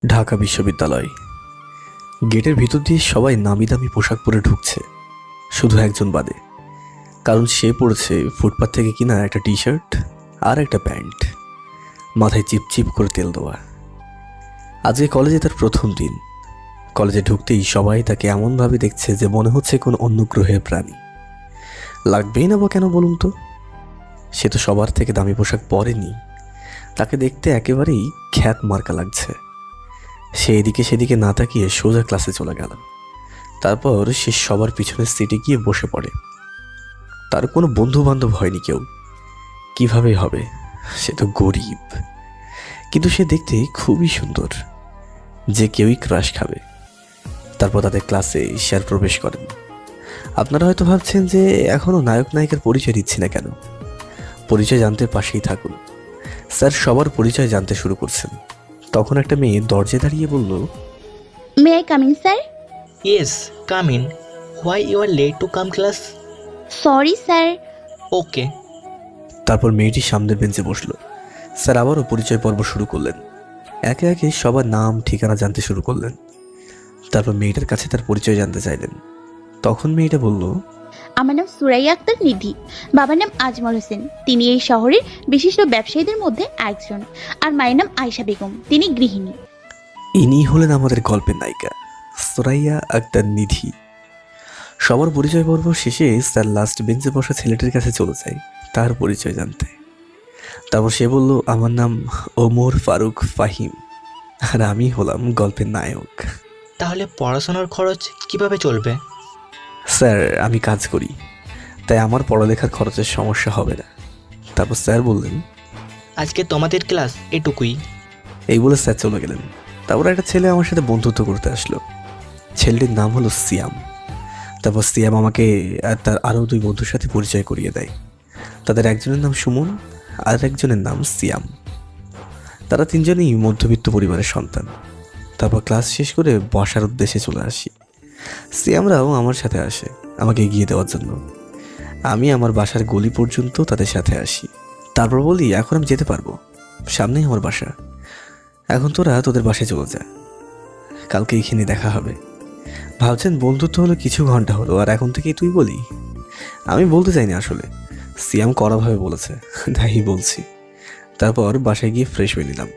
ঢাকা বিশ্ববিদ্যালয়। গেটের ভিতর দিয়ে সবাই নামি দামি পোশাক পরে ঢুকছে, শুধু একজন বাদে। কারণ সে পড়েছে ফুটপাত থেকে কিনা একটা টি শার্ট আর একটা প্যান্ট, মাথায় চিপচিপ করে তেল দেওয়া। আজকে কলেজে তার প্রথম দিন। কলেজে ঢুকতেই সবাই তাকে এমনভাবে দেখছে যে মনে হচ্ছে কোন অন্য গ্রহের প্রাণী। লাগবেই না বা কেন বলুন তো? সে তো সবার থেকে দামি পোশাক পরেনি। তাকে দেখতে একেবারেই খ্যাত মার্কা লাগছে। সে এদিকে সেদিকে না তাকিয়ে সোজা ক্লাসে চলে গেল। তারপর সে সবার পিছনের সিটে গিয়ে বসে পড়ে। তার কোনো বন্ধু বান্ধব হয়নি কেউ, কিভাবে হবে? সে তো গরিব, কিন্তু সে দেখতে খুবই সুন্দর, যে কেউই ক্রাশ খাবে। তারপর তাদের ক্লাসে স্যার প্রবেশ করেন। আপনারা হয়তো ভাবছেন যে এখনো নায়ক নায়িকার পরিচয় দিচ্ছি না কেন। পরিচয় জানতে পাশেই থাকুন। স্যার সবার পরিচয় জানতে শুরু করছেন। তখন একটা মেয়ে দরজায় দাঁড়িয়ে বলল, May I come in, sir? Yes, come in. Why you are late to come class? Sorry, sir. Okay. তারপর মেয়েটি সামনের বেঞ্চে বসলো। স্যার আবারও পরিচয় পর্ব শুরু করলেন। একে একে সবার নাম ঠিকানা জানতে শুরু করলেন। তারপর মেয়েটার কাছে তার পরিচয় জানতে চাইলেন। তখন মেয়েটা বলল, আমার নাম সুরাইয়া আক্তার নিধি। বাবার নাম আজমল হোসেন, তিনি এই শহরের বিশিষ্ট ব্যবসায়ীদের মধ্যে একজন। আর মায়ের নাম আয়েশা বেগম, তিনি গৃহিণী। ইনি হলেন আমাদের গল্পের নায়িকা সুরাইয়া আক্তার নিধি। সবার পরিচয় পর্ব শেষে স্যার লাস্ট বেঞ্চে বসা ছেলেটির কাছে চলে যায় তার পরিচয় জানতে। তারপর সে বলল, আমার নাম ওমর ফারুক ফাহিম, আর আমি হলাম গল্পের নায়ক। তাহলে পড়াশোনার খরচ কিভাবে চলবে? স্যার আমি কাজ করি, তাই আমার পড়ালেখার খরচের সমস্যা হবে না। তারপর স্যার বললেন, আজকে তোমাদের ক্লাস এটুকুই। এই বলে স্যার চলে গেলেন। তারপর একটা ছেলে আমার সাথে বন্ধুত্ব করতে আসলো। ছেলেটির নাম হলো সিয়াম। তারপর সিয়াম আমাকে আর তার আরও দুই বন্ধুর সাথে পরিচয় করিয়ে দেয়। তাদের একজনের নাম সুমন আর একজনের নাম সিয়াম। তারা তিনজনই মধ্যবিত্ত পরিবারের সন্তান। তারপর ক্লাস শেষ করে বসার উদ্দেশ্যে চলে আসি। সিয়ামরাও আমার সাথে আসে আমাকে এগিয়ে দেওয়ার জন্য। আমি আমার বাসার গলি পর্যন্ত তাদের সাথে আসি। তারপর বলি, এখন আমি যেতে পারবো, সামনেই আমার বাসা। এখন তোরা তোদের বাসায় চলে যা, কালকে এইখানে দেখা হবে। ভাবছেন বন্ধুত্ব হলো কিছু ঘন্টা হলো, আর এখন থেকেই তুই বলি? আমি বলতে চাইনি আসলে, সিয়াম কড়াভাবে বলেছে তাই বলছি। তারপর বাসায় গিয়ে ফ্রেশ হয়ে নিলাম,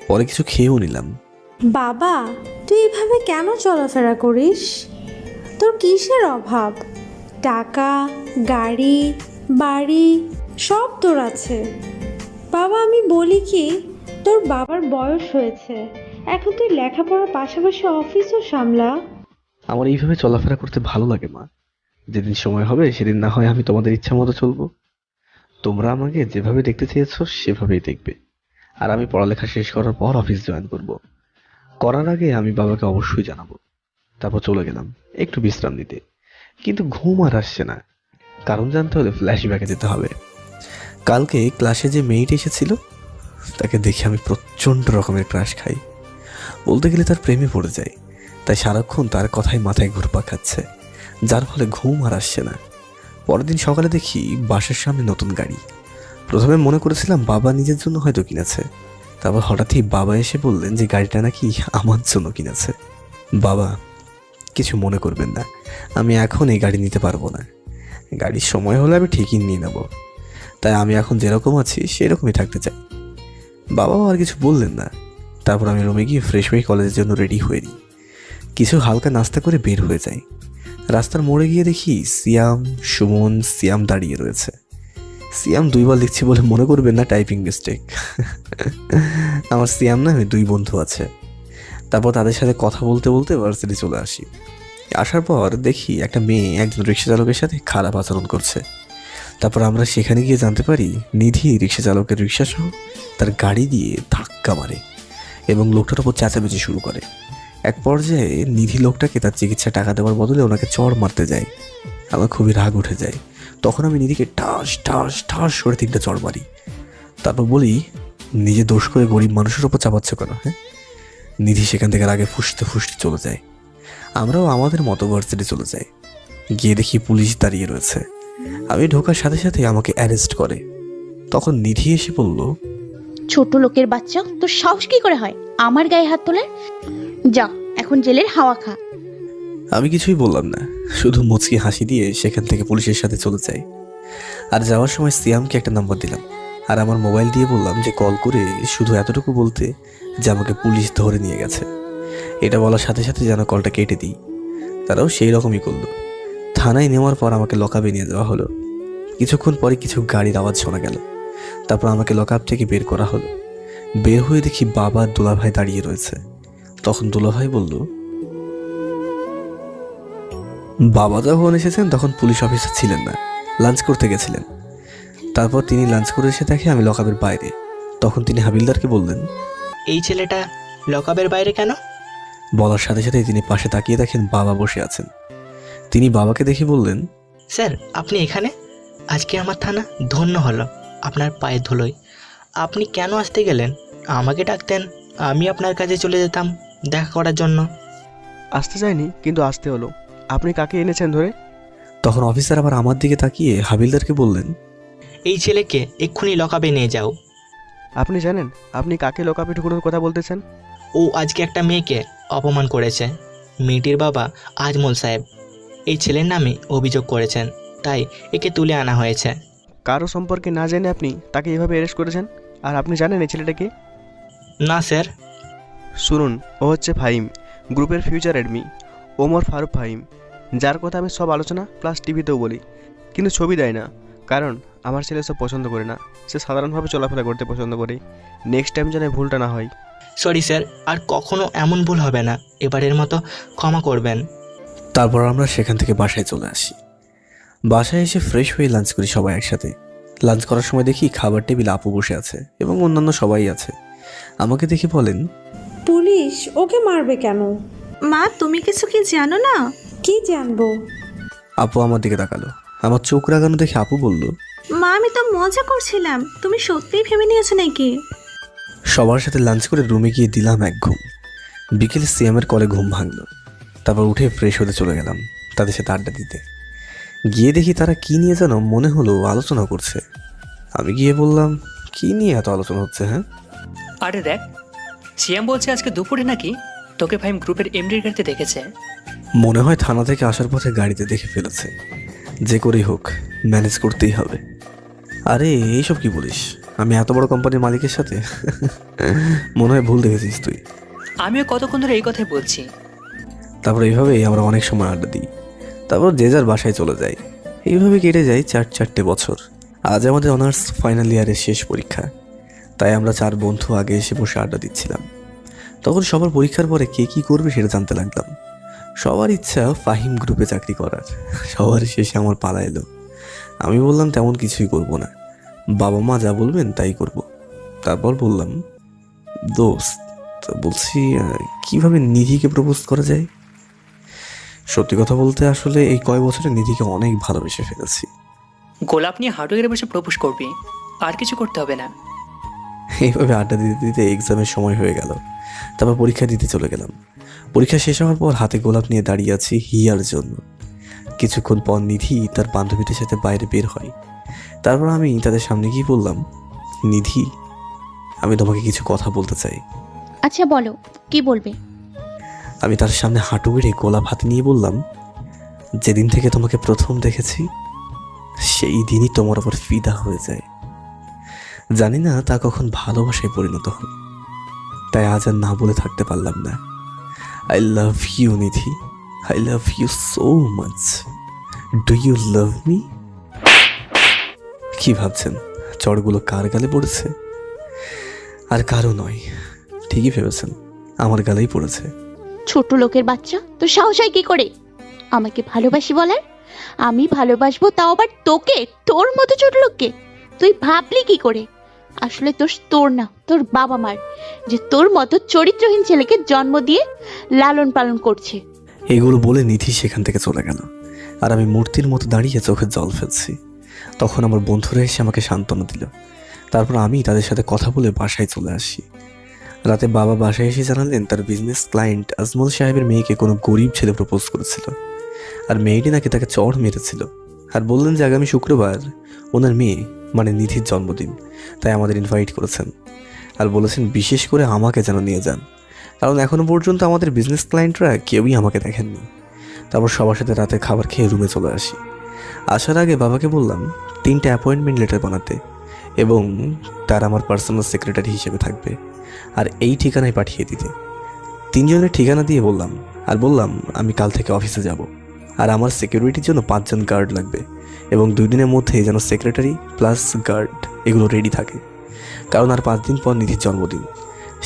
পরে কিছু খেয়েও নিলাম। বাবা, তুই এভাবে কেন চলাফেরা করিস? তোর কিসের অভাব? টাকা, গাড়ি, বাড়ি সব তোর আছে। বাবা, আমি বলি কি, তোর বাবার বয়স হয়েছে, এখন তুই লেখাপড়ার পাশাপাশি অফিসও সামলা। আমার এইভাবে চলাফেরা করতে ভালো লাগে মা। যেদিন সময় হবে সেদিন না হয় আমি তোমাদের ইচ্ছা মতো চলবো। তোমরা আমাকে যেভাবে দেখতে চেয়েছো সেভাবেই দেখবে। আর আমি পড়ালেখা শেষ করার পর অফিস জয়েন করব। করার আগে আমি বাবাকে অবশ্যই জানাবো। তারপর চলে গেলাম একটু বিশ্রাম নিতে, কিন্তু ঘুম আর আসছে না। কারণ জানতে হলে ফ্ল্যাশব্যাকে যেতে হবে। কালকে ক্লাসে যে মেয়েটি এসেছিল, তাকে দেখে আমি প্রচণ্ড রকমের ক্রাশ খাই। বলতে গেলে তার প্রেমে পড়ে যায়। তাই সারাক্ষণ তার কথাই মাথায় ঘুরপাক খাচ্ছে, যার ফলে ঘুম আর আসছে না। পরের দিন সকালে দেখি বাসার সামনে নতুন গাড়ি। প্রথমে মনে করেছিলাম বাবা নিজের জন্য হয়তো কিনেছে। তারপর হঠাৎই বাবা এসে বললেন যে গাড়িটা নাকি আমার জন্য কিনেছে। বাবা, কিছু মনে করবেন না, আমি এখন এই গাড়ি নিতে পারবো না। গাড়ির সময় হলে আমি ঠিকই নিয়ে নেব। তাই আমি এখন যেরকম আছি সেরকমই থাকতে চাই। বাবাও আর কিছু বললেন না। তারপর আমি রুমে গিয়ে ফ্রেশ হয়ে কলেজের জন্য রেডি হয়ে নিই। কিছু হালকা নাস্তা করে বের হয়ে যাই। রাস্তার মোড়ে গিয়ে দেখি সিয়াম, সুমন, সিয়াম দাঁড়িয়ে রয়েছে। সিয়াম দুইবার লিখছি বলে মনে করবেন না টাইপিং মিস্টেক। আমার সিয়াম নামে দুই বন্ধু আছে। তারপর তাদের সাথে কথা বলতে বলতে ভার্সিটি চলে আসি। আসার পর দেখি একটা মেয়ে একজন রিক্সা চালকের সাথে খারাপ আচরণ করছে। তারপর আমরা সেখানে গিয়ে জানতে পারি নিধি রিক্সা চালকের রিক্সা সহ তার গাড়ি দিয়ে ধাক্কা মারে এবং লোকটার ওপর চেঁচামেচি শুরু করে। এক পর্যায়ে নিধি লোকটাকে তার চিকিৎসা টাকা দেওয়ার বদলে ওনাকে চড় মারতে যায়। আমার খুবই রাগ উঠে যায়। তখন আমি নিধিকে ঠাস ঠাস ঠাস করে 3টা চড় মারি। তারপর বলি, নিজে দোষ করে গরিব মানুষের ওপর চাপাচ্ছ কেন? হ্যাঁ? নিধি সেখান থেকে রাগে ফুসতে ফুসতে চলে যায়। আমরাও আমাদের মতো ভার্সিটি চলে যাই। গিয়ে দেখি পুলিশ দাঁড়িয়ে রয়েছে। আমি ঢোকার সাথে সাথে আমাকে অ্যারেস্ট করে। তখন নিধি এসে বলল, ছোট লোকের বাচ্চা, তোর সাহস কি করে হয় আমার গায়ে হাত তোলার? যা, এখন জেলের হাওয়া খা। আমি কিছুই বললাম না, শুধু মুচকি হাসি দিয়ে সেখান থেকে পুলিশের সাথে চলে যাই। আর যাওয়ার সময় সিয়ামকে একটা নাম্বার দিলাম, আর আমার মোবাইল দিয়ে বললাম যে কল করে শুধু এতটুকু বলতে যে আমাকে পুলিশ ধরে নিয়ে গেছে। এটা বলার সাথে সাথে যেন কলটা কেটে দিই। তারাও সেই রকমই করলো। থানায় নেওয়ার পর আমাকে লকআপে নিয়ে যাওয়া হলো। কিছুক্ষণ পরে কিছু গাড়ির আওয়াজ শোনা গেল। তারপর আমাকে লকআপ থেকে বের করা হলো। বের হয়ে দেখি বাবা আর দুলাভাই দাঁড়িয়ে রয়েছে। তখন দুলাভাই বলল, বাবা যখন এসেছেন তখন পুলিশ অফিসার ছিলেন না, লাঞ্চ করতে গেছিলেন। তারপর তিনি লাঞ্চ করে এসে দেখে আমি লকআপের বাইরে। তখন তিনি হাবিলদারকে বললেন। এই ছেলেটা লকআপের বাইরে কেন? বলার সাথে সাথে তিনি পাশে তাকিয়ে দেখেন বাবা বসে আছেন। তিনি বাবাকে দেখে বললেন, স্যার, আপনি এখানে? আজকে আমার থানা ধন্য হলো আপনার পায়ের ধুলোয়। আপনি কেন আসতে গেলেন? আমাকে ডাকতেন, আমি আপনার কাছে চলে যেতাম দেখা করার জন্য। আসতে চাইনি, কিন্তু আসতে হলো। আপনি কাকে এনেছেন ধরে? তখন অফিসার আবার আমার দিকে তাকিয়ে হাবিলদারকে বললেন, এই ছেলেকে এক্ষুনি লকআপে নিয়ে যাও। আপনি জানেন আপনি কাকে লকআপে ঢুকানোর কথা বলতেছেন? ও আজকে একটা মেয়েকে অপমান করেছে। মেয়েটির বাবা আজমল সাহেব এই ছেলের নামে অভিযোগ করেছেন, তাই একে তুলে আনা হয়েছে। কারো সম্পর্কে না জেনে আপনি তাকে এভাবে অ্যারেস্ট করেছেন? আর আপনি জানেন এই ছেলেটাকে? না স্যার। শুনুন, ও হচ্ছে ফাহিম, গ্রুপের ফিউচার অ্যাডমি, ওমর ফারুক ফাহিম, যার কথা আমি সব আলোচনা প্লাস টিভিতেও বলি, কিন্তু ছবি দেয় না। কারণ আমার ছেলে সব পছন্দ করে না, সে সাধারণভাবে চলাফেরা করতে পছন্দ করে। নেক্সট টাইম যেন ভুলটা না হয়। সরি স্যার, আর কখনো এমন ভুল হবে না, এবারের মতো ক্ষমা করবেন। তারপর আমরা সেখান থেকে বাসায় চলে আসি। বাসায় এসে ফ্রেশ হয়ে লাঞ্চ করি সবাই একসাথে। লাঞ্চ করার সময় দেখি খাবার টেবিলে আপু বসে আছে এবং অন্যান্য সবাই আছে। আমাকে দেখে বলেন, পুলিশ ওকে মারবে কেন? মা, তুমি কিছু কি জানো না? কি জানবো? আপু আমার দিকে তাকালো। আমার চোখ রাগানো দেখে আপু বলল, মা, আমি তো মজা করছিলাম, তুমি সত্যিই ভেবে নিয়েছো নাকি? সবার সাথে লাঞ্চ করে রুমে গিয়ে দিলাম এক ঘুম। বিকেলে সিএমের কলে ঘুম ভাঙলো। তারপর উঠে ফ্রেশ হতে চলে গেলাম তাদের সাথে আড্ডা দিতে। গিয়ে দেখি তারা কি নিয়ে যেন মনে হলো আলোচনা করছে। আমি গিয়ে বললাম, কি নিয়ে এত আলোচনা হচ্ছে? হ্যাঁ, আরে দেখ, সিয়াম বলছে আজকে দুপুরে নাকি তোকে ফাইম গ্রুপের এমডির গাড়িতে দেখেছে। মনে হয় থানা থেকে আসার পথে গাড়িতে দেখে ফেলেছে। যে করেই হোক ম্যানেজ করতেই হবে। আরে এইসব কি বলিস? আমি এত বড় কোম্পানির মালিকের সাথে? মনে হয় ভুল দেখেছিস তুই। আমিও কতক্ষণ ধরে এই কথাই বলছি। তারপর এইভাবেই আমরা অনেক সময় আড্ডা দিই। তারপর যে যার বাসায় চলে যাই। এইভাবে কেটে যায় 4 বছর। আজ আমাদের অনার্স ফাইনাল ইয়ারের শেষ পরীক্ষা, তাই আমরা 4 বন্ধু আগে এসে বসে আড্ডা দিচ্ছিলাম। তখন সবার পরীক্ষার পরে কে কী করবে সেটা জানতে লাগলাম। সবার ইচ্ছা ফাহিম গ্রুপে চাকরি করার। সবার শেষে আমার পালা এলো। আমি বললাম তেমন কিছুই করব না, বাবা মা যা বলবেন তাই করব। তারপর বললাম, দোস্ত বলছি কিভাবে নিধিকে প্রপোজ করা যায়? সত্যি কথা বলতে আসলে এই কয় বছরে নিধিকে অনেক ভালোবেসে ফেলেছি। গোলাপ নিয়ে হাঁটু গেড়ে বসে প্রপোজ করবি, আর কিছু করতে হবে না। এইভাবে আড্ডা দিতে দিতে এক্সামের সময় হয়ে গেল। তারপর পরীক্ষা দিতে চলে গেলাম। পরীক্ষা শেষ হওয়ার পর হাতে গোলাপ নিয়ে দাঁড়িয়ে আছি হিয়ার জন্য। কিছুক্ষণ পর নিধি তার বান্ধবীদের সাথে বাইরে বের হয়। তারপর আমি তাদের সামনে গিয়ে বললাম, নিধি, আমি তোমাকে কিছু কথা বলতে চাই। আচ্ছা বলো, কি বলবে? আমি তার সামনে হাঁটু গেড়ে গোলাপ হাতে নিয়ে বললাম, যেদিন থেকে তোমাকে প্রথম দেখেছি সেই দিনই তোমার ওপর ফিদা হয়ে যায়। জানি না তা কখন ভালোবাসায় পরিণত হয়, তাই আজ আর না বলে থাকতে পারলাম না। I love you Nidhi, I love you so much. Do you love me? কি ভাবছেন চড়গুলো কার গালে পড়েছে? আর কারো নয়, ঠিকই ভেবেছেন, আমার গালেই পড়েছে। ছোট লোকের বাচ্চা, তোর সাহস হয় কি করে আমাকে ভালোবাসি বলার? আমি ভালোবাসবো, তাও আবার তোকে, তোর মতো ছোট লোককে? তুই ভাবলি কি করে? আসলে দোষ তোর না, তোর বাবা মার, যে তোর মতো চরিত্রহীন ছেলেকে জন্ম দিয়ে লালন পালন করছে। এগুলো বলে নিধি সেখান থেকে চলে গেল, আর আমি মূর্তির মতো দাঁড়িয়ে চোখে জল ফেলছি। তখন আমার বন্ধুরা এসে আমাকে সান্ত্বনা দিল। তারপর আমি তাদের সাথে কথা বলে বাসায় চলে আসি। রাতে বাবা বাসায় এসে জানালেন তার বিজনেস ক্লায়েন্ট আজমল সাহেবের মেয়েকে কোনো গরিব ছেলে প্রপোজ করেছিল, আর মেয়েটি নাকি তাকে চড় মেরেছিল। আর বললেন যে আগামী শুক্রবার ওনার মেয়ে মানে নিধির জন্মদিন, তাই আমাদের ইনভাইট করেছেন। আর বলেছেন বিশেষ করে আমাকে যেন নিয়ে যান, কারণ এখনো পর্যন্ত আমাদের বিজনেস ক্লায়েন্টরা কেউই আমাকে দেখেননি। তারপর সবার সাথে রাতে খাবার খেয়ে রুমে চলে আসি। আসার আগে বাবাকে বললাম 3টে অ্যাপয়েন্টমেন্ট লেটার বানাতে, এবং তার আমার পার্সোনাল সেক্রেটারি হিসেবে থাকবে, আর এই ঠিকানায় পাঠিয়ে দিতে। 3জনের ঠিকানা দিয়ে বললাম, আর বললাম আমি কাল থেকে অফিসে যাব, আর আমার সিকিউরিটির জন্য 5জন গার্ড লাগবে, এবং 2 দিনের মধ্যে যেন সেক্রেটারি প্লাস গার্ড এগুলো রেডি থাকে, কারণ আর 5 দিন পর নিধির জন্মদিন।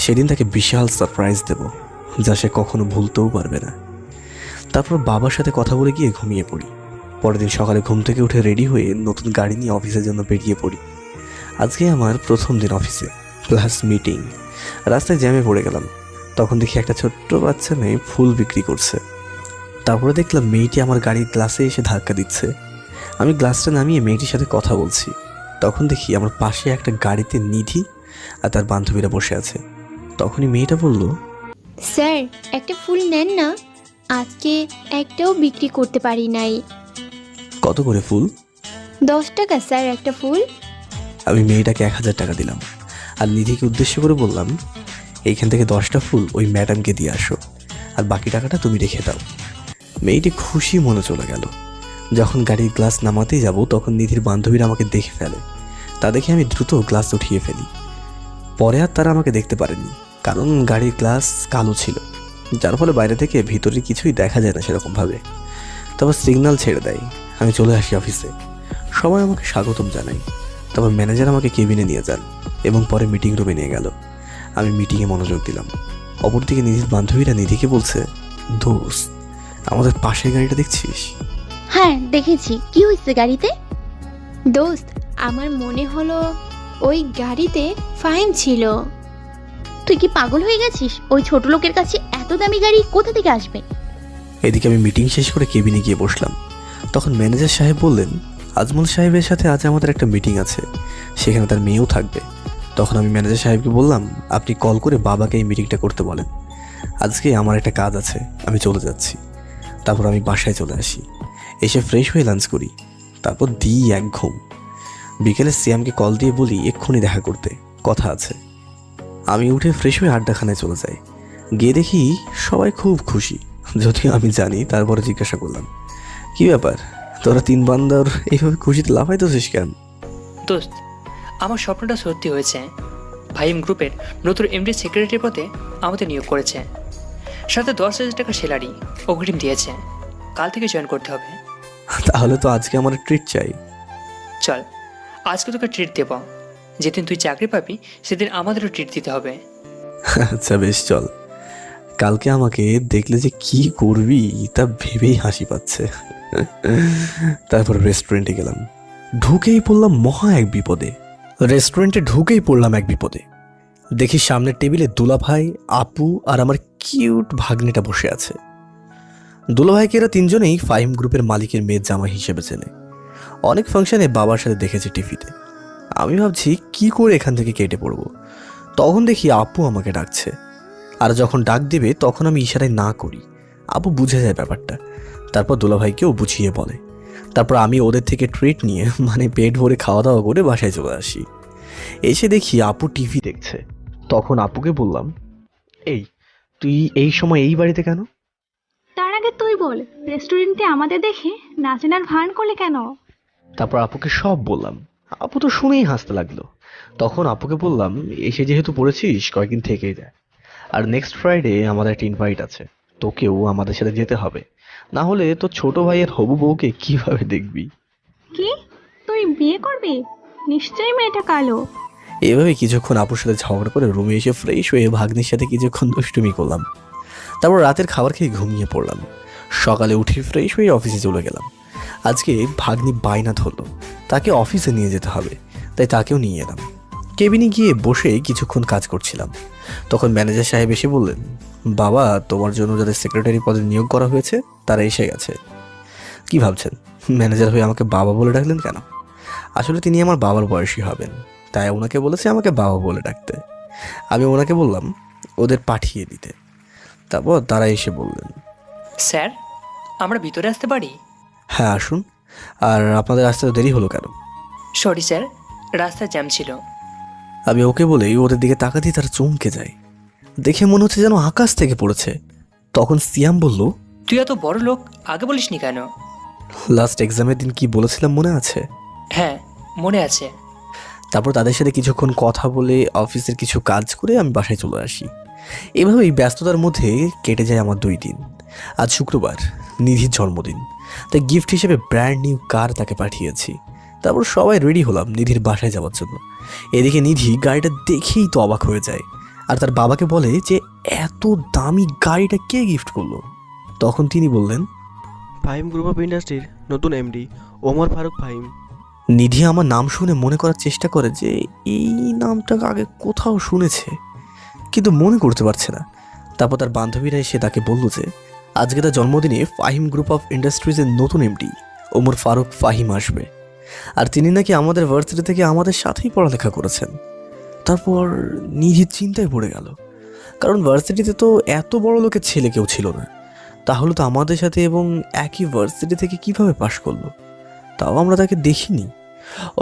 সেদিন তাকে বিশাল সারপ্রাইজ দেব, যা সে কখনো ভুলতেও পারবে না। তারপর বাবার সাথে কথা বলে গিয়ে ঘুমিয়ে পড়ি। পরের দিন সকালে ঘুম থেকে উঠে রেডি হয়ে নতুন গাড়ি নিয়ে অফিসের জন্য বেরিয়ে পড়ি। আজকে আমার প্রথম দিন অফিসে প্লাস মিটিং। রাস্তায় জ্যামে পড়ে গেলাম। তখন দেখি একটা ছোট্ট বাচ্চা মেয়ে ফুল বিক্রি করছে। তারপরে দেখলাম মেয়েটি আমার গাড়ির গ্লাসে এসে ধাক্কা দিচ্ছে। আমি গ্লাসটা নামিয়ে মেয়েটির সাথে কথা বলছি। তখন দেখি আমার পাশে একটা গাড়িতে নিধি আর তার বান্ধবীরা বসে আছে। তখনই মেয়েটা বলল, স্যার একটা ফুল নেন না, আজকে একটাও বিক্রি করতে পারি নাই। কত করে ফুল? 10 টাকা স্যার একটা ফুল। আমি মেয়েটাকে 1000 টাকা দিলাম, আর নিধিকে উদ্দেশ্য করে বললাম, এইখান থেকে 10টা ফুল ওই ম্যাডামকে দিয়ে আসো, আর বাকি টাকাটা তুমি রেখে দাও। মেয়েটি খুশি মনে চলে গেল। যখন গাড়ির গ্লাস নামাতেই যাব তখন নিধির বান্ধবীরা আমাকে দেখে ফেলে। তা দেখে আমি দ্রুত গ্লাস উঠিয়ে ফেলি। পরে আর তারা আমাকে দেখতে পারেনি, কারণ গাড়ির গ্লাস কালো ছিল, যার ফলে বাইরে থেকে ভিতরে কিছুই দেখা যায় না সেরকমভাবে। তারপর সিগন্যাল ছেড়ে দেয়। আমি চলে আসি অফিসে। সবাই আমাকে স্বাগতম জানায়। তারপর ম্যানেজার আমাকে কেবিনে নিয়ে যান এবং পরে মিটিং রুমে নিয়ে গেল। আমি মিটিংয়ে মনোযোগ দিলাম। অপরদিকে নিধির বান্ধবীরা নিধিকে বলছে, দোস্ত আমাদের পাশের গাড়িটা দেখছিস? হ্যাঁ দেখেছি, কি হয়েছে গাড়িতে? দোস্ত আমার মনে হলো ওই গাড়িতে ফাহিম ছিল। তুই কি পাগল হয়ে গেছিস? ওই ছোট লোকের কাছে এত দামি গাড়ি কোথা থেকে আসবে? এদিকে আমি মিটিং শেষ করে কেবিনে গিয়ে বসলাম। তখন ম্যানেজার সাহেব বললেন, আজমল সাহেবের সাথে আজ আমাদের একটা মিটিং আছে, সেখানে তার মেয়েও থাকবে। তখন আমি ম্যানেজার সাহেবকে বললাম, আপনি কল করে বাবাকে এই মিটিংটা করতে বলেন, আজকে আমার একটা কাজ আছে, আমি চলে যাচ্ছি। তারপর আমি বাসায় চলে আসি। এসে ফ্রেশ হয়ে লাঞ্চ করি। তারপর দিই এক ঘুম। বিকেলে সিয়ামকে কল দিয়ে বলি এক্ষুনি দেখা করতে, কথা আছে। আমি উঠে ফ্রেশ হয়ে আড্ডাখানায় চলে যাই। গিয়ে দেখি সবাই খুব খুশি, যদিও আমি জানি। তারপরে জিজ্ঞাসা করলাম, কি ব্যাপার, তোরা 3 বান্দর এইভাবে খুশিতে লাফাইতেছিস কেন? দোস্ত, আমার স্বপ্নটা সত্যি হয়েছে। ফাহিম গ্রুপের নতুন এমডি সেক্রেটারি পদে আমাদের নিয়োগ করেছে, সাথে 10,000 টাকা স্যালারি অগ্রিম দিয়েছে। কাল থেকে জয়েন করতে হবে। তাহলে তো আজকে আমার ট্রিট চাই। চল, আজকে তোকে ট্রিট দেব। যেদিন তুই চাকরি পাবি সেদিন আমাদেরও ট্রিট দিতে হবে। আচ্ছা বেশ, চল। কালকে আমাকে দেখলে যে কি করবি তা ভেবেই হাসি পাচ্ছে। তারপর রেস্টুরেন্টে গেলাম। ঢুকেই পড়লাম এক বিপদে। দেখি সামনের টেবিলে দুলাভাই, আপু আর আমার কিউট ভাগ্নেটা বসে আছে। দুলাভাইকে এরা 3জনেই ফাহিম গ্রুপের মালিকের মেয়ের জামাই হিসেবে চেনে। অনেক ফাংশনে বাবার সাথে দেখেছি টিভিতে। আমি ভাবছি কি করে এখান থেকে কেটে পড়ব। তখন দেখি আপু আমাকে ডাকছে, আর যখন ডাক দেবে তখন আমি ইশারায় না করি। আপু বুঝে যায় ব্যাপারটা। তারপর দুলাভাইকেও বুঝিয়ে বলে। তারপর আমি ওদের থেকে ট্রিট নিয়ে মানে পেট ভরে খাওয়া দাওয়া করে বাসায় চলে আসি। এসে দেখি আপু টিভি দেখছে। তখন আপুকে বললাম, এই তুই এই সময় এই বাড়িতে কেন? তার আগে তুই বল, রেস্টুরেন্টে আমাদের দেখে নাচেনার ভান করলে কেন? তারপর আপুকে সব বললাম। আপু তো শুনেই হাসতে লাগলো। তখন আপুকে বললাম, এসে যেহেতু পড়েছিস কয়েকদিন থেকেই যায়, আর নেক্সট ফ্রাইডে আমাদের একটা ইনভাইট আছে, তোকেও আমাদের সাথে যেতে হবে, না হলে তো ছোট ভাইয়ের হবু বউকে কিভাবে দেখবি? কি, তুই বিয়ে করবি? নিশ্চয়ই মেয়েটা কালো। এভাবে কিছুক্ষণ আপুর সাথে ঝগড়া করে রুমে এসে ফ্রেশ হয়ে ভাগ্নির সাথে কিছুক্ষণ দুষ্টুমি করলাম। তারপর রাতের খাবার খেয়ে ঘুমিয়ে পড়লাম। সকালে উঠে ফ্রেশ হয়ে অফিসে চলে গেলাম। আজকে ভাগ্নি বায়না ধরলো তাকে অফিসে নিয়ে যেতে হবে, তাই তাকেও নিয়ে এলাম। কেবিনে গিয়ে বসে কিছুক্ষণ কাজ করছিলাম। তখন ম্যানেজার সাহেব এসে বললেন, বাবা তোমার জন্য যাদের সেক্রেটারি পদে নিয়োগ করা হয়েছে তারা এসে গেছে। কি ভাবছেন, ম্যানেজার হয়ে আমাকে বাবা বলে ডাকলেন কেন? আসলে তিনি আমার বাবার বয়সী হবেন, তাই ওনাকে বলেছে আমাকে বাবা বলে ডাকতে। আমি ওনাকে বললাম ওদের পাঠিয়ে দিতে। তারপর তারা এসে বললেন, স্যার, আমরা ভিতরে আসতে পারি? হ্যাঁ আসুন। আর আপনাদের আসতে তো দেরি হলো কেন? সরি স্যার, রাস্তায় জ্যাম ছিল। আমি ওকে বলেই ওদের দিকে তাকাতেই তারা চমকে যায়। দেখে মনে হচ্ছে যেন আকাশ থেকে পড়েছে। তখন সিয়াম বলল, তুই এত বড় লোক আগে বলিসনি কেন? লাস্ট এক্সামের দিন কি বলেছিলাম মনে আছে? হ্যাঁ, মনে আছে। তারপর তাদের সাথে কিছুক্ষণ কথা বলে অফিসের কিছু কাজ করে আমি বাসায় চলে আসি। এভাবেই ব্যস্ততার মধ্যে কেটে যায় আমার 2 দিন। আজ শুক্রবার, নিধির জন্মদিন, তাই গিফট হিসেবে ব্র্যান্ড নিউ কার তাকে পাঠিয়েছি। তারপর সবাই রেডি হলাম নিধির বাসায় যাওয়ার জন্য। এদিকে নিধি গাড়িটা দেখেই তো অবাক হয়ে যায়, আর তার বাবাকে বলে যে এত দামি গাড়িটা কে গিফট করলো। তখন তিনি বললেন, ফাহিম গ্রুপ অফ ইন্ডাস্ট্রির নতুন এমডি ওমর ফারুক ফাহিম। নিধি আমার নাম শুনে মনে করার চেষ্টা করে যে এই নামটা আগে কোথাও শুনেছে, কিন্তু মনে করতে পারছে না। তারপর তার বান্ধবীরা এসে তাকে বলল যে আজকে তার জন্মদিনে ফাহিম গ্রুপ অফ ইন্ডাস্ট্রিজের নতুন এমডি ওমর ফারুক ফাহিম আসবে, আর তিনি নাকি আমাদের ভার্সিটি থেকে আমাদের সাথেই পড়ালেখা করেছেন। তারপর নিধি চিন্তায় পড়ে গেল, কারণ ভার্সিটিতে তো এত বড় লোকের ছেলে কেউ ছিল না। তাহলে তো আমাদের সাথে এবং একই ভার্সিটি থেকে কিভাবে পাশ করলো, তাও আমরা তাকে দেখিনি।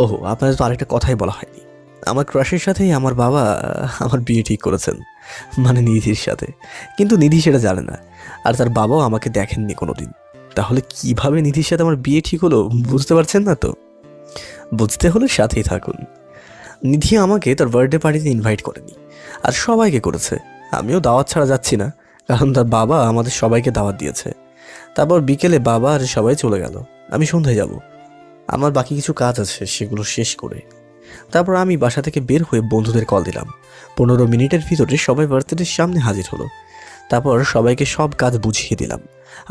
ওহো, আপনাদের তো আরেকটা কথাই বলা হয়নি, আমার ক্রাশের সাথেই আমার বাবা আমার বিয়ে ঠিক করেছেন, মানে নিধির সাথে। কিন্তু নিধি সেটা জানে না, আর তার বাবাও আমাকে দেখেননি কোনোদিন। তাহলে কিভাবে নিধির সাথে আমার বিয়ে ঠিক হলো বুঝতে পারছেন না তো? বুঝতে হলে সাথেই থাকুন। নিধি আমাকে তার বার্থডে পার্টিতে ইনভাইট করেনি, আর সবাইকে করেছে। আমিও দাওয়াত ছাড়া যাচ্ছি না, কারণ তার বাবা আমাদের সবাইকে দাওয়াত দিয়েছে। তারপর বিকেলে বাবা আর সবাই চলে গেল, আমি সন্ধ্যায় যাব। আমার বাকি কিছু কাজ আছে, সেগুলো শেষ করে তারপর আমি বাসা থেকে বের হয়ে বন্ধুদের কল দিলাম। 15 মিনিটের ভিতরে সবাই বার্থডের সামনে হাজির হলো। তারপর সবাইকে সব কাজ বুঝিয়ে দিলাম,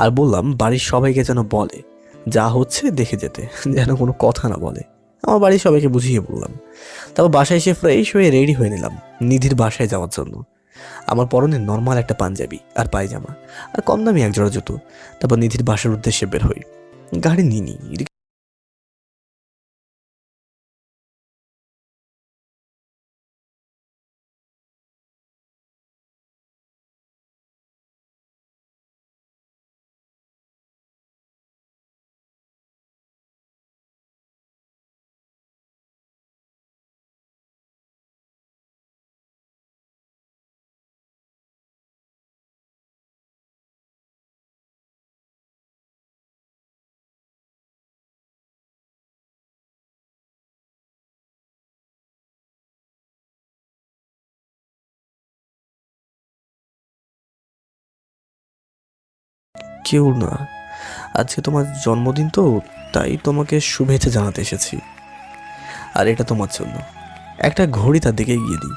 আর বললাম বাড়ির সবাইকে যেন বলে যা হচ্ছে দেখে যেতে, যেন কোনো কথা না বলে। আমার বাড়ির সবাইকে বুঝিয়ে বললাম। তারপর বাসায় এসে ফ্রেশ হয়ে রেডি হয়ে নিলাম নিধির বাসায় যাওয়ার জন্য। আমার পরনে নর্মাল একটা পাঞ্জাবি আর পায়জামা, আর কম দামি এক জোড়া জুতো। তারপর নিধির বাসার উদ্দেশ্যে বের হই। গাড়ি নিইনি, কেউ না। আজকে তোমার জন্মদিন তো, তাই তোমাকে শুভেচ্ছা জানাতে এসেছি। আর এটা তোমার জন্য একটা ঘড়ি, তার দিকে গিয়ে দিই।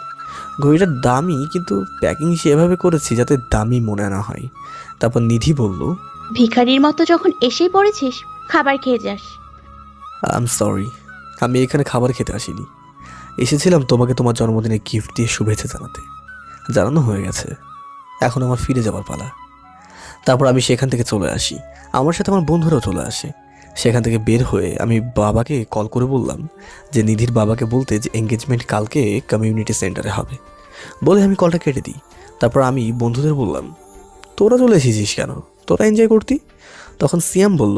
ঘড়িটা দামি, কিন্তু প্যাকিং সেভাবে করেছি যাতে দামি মনে না হয়। তারপর নিধি বলল, ভিখারির মতো যখন এসেই পড়েছিস, খাবার খেয়ে যাস। আই এম সরি, আমি এখানে খাবার খেতে আসিনি। এসেছিলাম তোমাকে তোমার জন্মদিনে গিফট দিয়ে শুভেচ্ছা জানাতে। জানানো হয়ে গেছে, এখন আমার ফিরে যাবার পালা। তারপর আমি সেখান থেকে চলে আসি, আমার সাথে আমার বন্ধুরাও চলে আসে। সেখান থেকে বের হয়ে আমি বাবাকে কল করে বললাম যে নিধির বাবাকে বলতে যে এঙ্গেজমেন্ট কালকে কমিউনিটি সেন্টারে হবে, বলে আমি কলটা কেটে দিই। তারপর আমি বন্ধুদের বললাম, তোরা চলে এসেছিস কেন, তোরা এনজয় করতি। তখন সিয়াম বলল,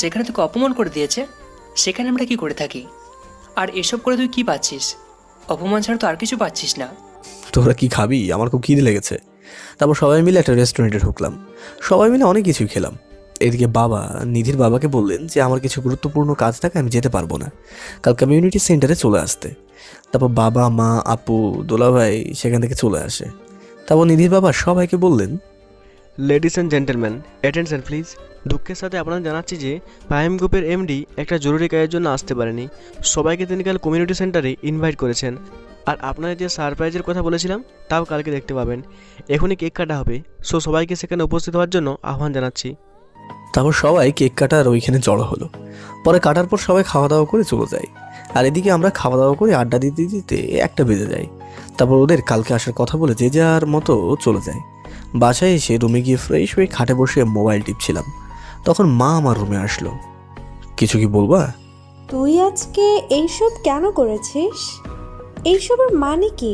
যেখানে তোকে অপমান করে দিয়েছে সেখানে আমরা কি করে থাকি? আর এসব করে তুই কি পাচ্ছিস? অপমান ছাড়া তো আর কিছু পাচ্ছিস না। তোরা কি খাবি, আমার খুব খিদে লেগেছে। তারপর সবাই মিলে একটা রেস্টুরেন্টে ঢুকলাম, সবাই মিলে অনেক কিছুই খেলাম। এদিকে বাবা নিধির বাবাকে বললেন যে আমার কিছু গুরুত্বপূর্ণ কাজ থাকে, আমি যেতে পারবো না, কাল কমিউনিটি সেন্টারে চলে আসতে। তারপর বাবা, মা, আপু, দোলাভাই সেখান থেকে চলে আসে। তারপর নিধির বাবা সবাইকে বললেন, ladies and gentleman, attention please. দুঃখের সাথে আপনারা জানাচ্ছি যে ফাহিম গ্রুপের এমডি একটা জরুরি কাজের জন্য আসতে পারেনি। সবাইকে তিনি কাল কমিউনিটি সেন্টারে ইনভাইট করেছেন, আর আপনারা যে সারপ্রাইজের কথা বলেছিলাম তাও কালকে দেখতে পাবেন। এখনই কেক কাটা হবে, সো সবাইকে সেখানে উপস্থিত হওয়ার জন্য আহ্বান জানাচ্ছি। তারপর সবাই কেক কাটার ওইখানে জড়ো হলো। পরে কাটার পর সবাই খাওয়া দাওয়া করে চলে যায়, আর এদিকে আমরা খাওয়া দাওয়া করে আড্ডা দিতে দিতে 1টা বেজে যায়। তারপর ওদের কালকে আসার কথা বলে যে যার মতো চলে যায়। বাসায় এসে রুমে গিয়ে ফ্রেশ হয়ে খাটে বসে মোবাইল টিপছিলাম, তখন মা আমার রুমে আসলো। কিছু কি বলবা? তুই আজকে এইসব কেন করেছিস? এইসবের মানে কি?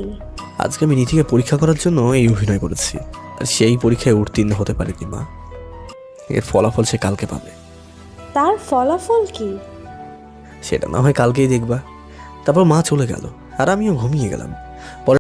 আজকে আমি নিধিকে পরীক্ষা করার জন্য এই অভিনয় করেছি, আর সেই পরীক্ষায় উত্তীর্ণ হতে পারিনি মা। এর ফলাফল সে কালকে পাবে। তার ফলাফল কি? সেটা না হয় কালকেই দেখবা। তারপর মা চলে গেল, আর আমিও ঘুমিয়ে গেলাম।